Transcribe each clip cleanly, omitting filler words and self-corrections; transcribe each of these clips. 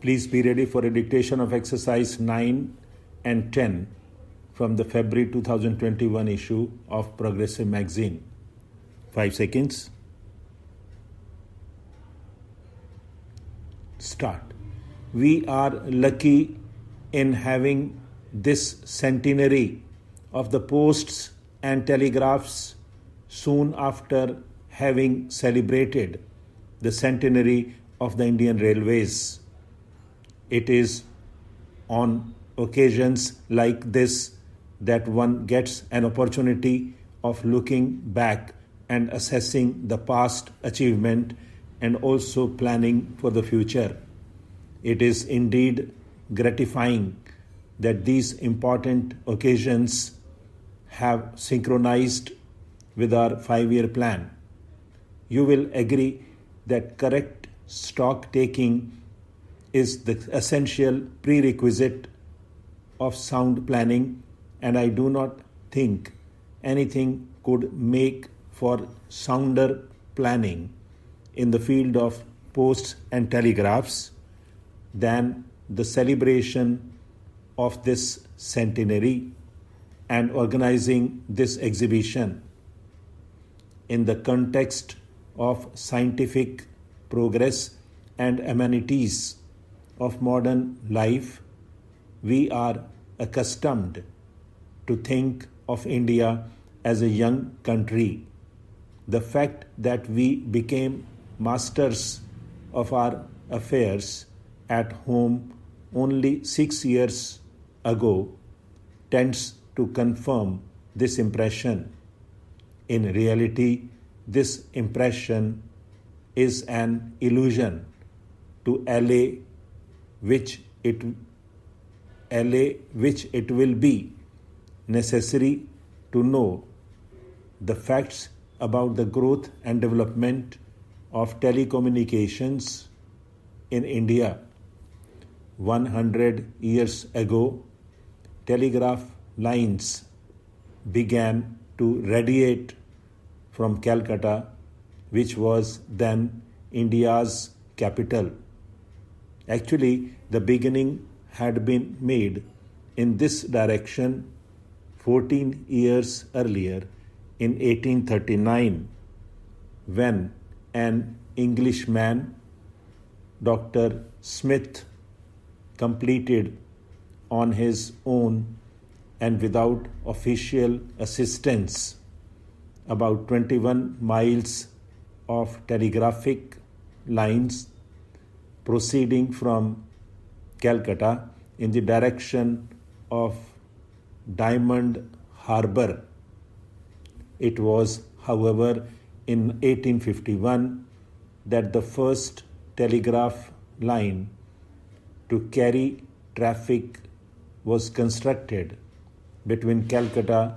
Please be ready for a dictation of exercise 9 and 10 from the February 2021 issue of Progressive Magazine. 5 seconds. Start. We are lucky in having this centenary of the posts and telegraphs soon after having celebrated the centenary of the Indian Railways. It is on occasions like this that one gets an opportunity of looking back and assessing the past achievement and also planning for the future. It is indeed gratifying that these important occasions have synchronized with our 5-year plan. You will agree that correct stock taking is the essential prerequisite of sound planning, and I do not think anything could make for sounder planning in the field of posts and telegraphs than the celebration of this centenary and organizing this exhibition. In the context of scientific progress and amenities of modern life, we are accustomed to think of India as a young country. The fact that we became masters of our affairs at home only 6 years ago tends to confirm this impression. In reality, this impression is an illusion to allay which it will be necessary to know the facts about the growth and development of telecommunications in India. 100 years ago, telegraph lines began to radiate from Calcutta, which was then India's capital. Actually, the beginning had been made in this direction 14 years earlier in 1839, when an Englishman, Dr. Smith, completed on his own and without official assistance about 21 miles of telegraphic lines proceeding from Calcutta in the direction of Diamond Harbour. It was, however, in 1851 that the first telegraph line to carry traffic was constructed between Calcutta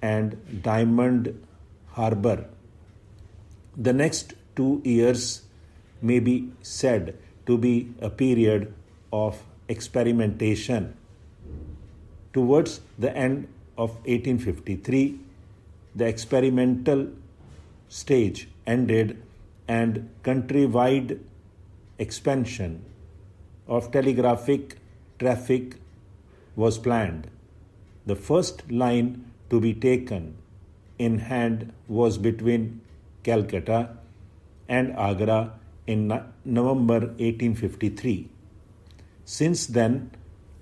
and Diamond Harbour. The next 2 years may be said to be a period of experimentation. Towards the end of 1853, the experimental stage ended and countrywide expansion of telegraphic traffic was planned. The first line to be taken in hand was between Calcutta and Agra in November 1853. Since then,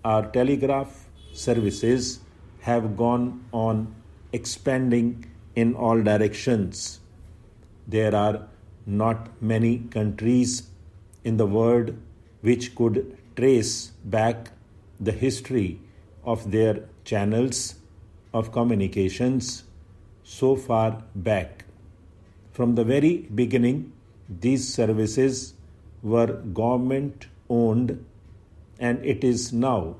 our telegraph services have gone on expanding in all directions. There are not many countries in the world which could trace back the history of their channels of communications so far back. From the very beginning, these services were government owned, and it is now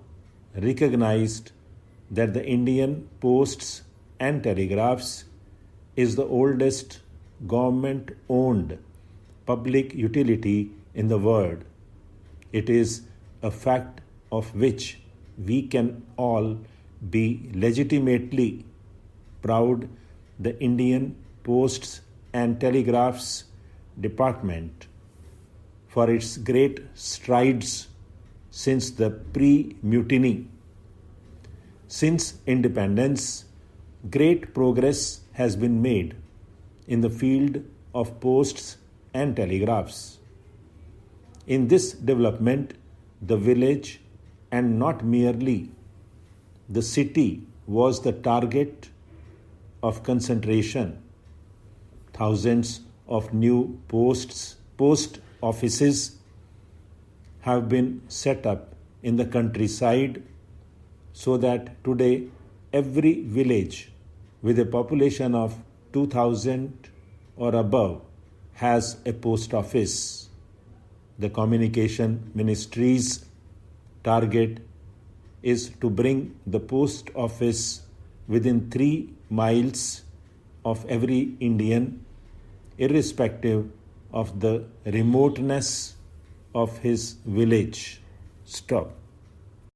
recognized that the Indian Posts and Telegraphs is the oldest government owned public utility in the world. It is a fact of which we can all be legitimately proud. The Indian Posts and Telegraphs Department, for its great strides since the pre-mutiny. Since independence, great progress has been made in the field of posts and telegraphs. In this development, the village, and not merely the city, was the target of concentration. Thousands of new post offices have been set up in the countryside, so that today every village with a population of 2,000 or above has a post office. The Communication Ministry's target is to bring the post office within 3 miles of every Indian, irrespective of the remoteness of his village. Stop.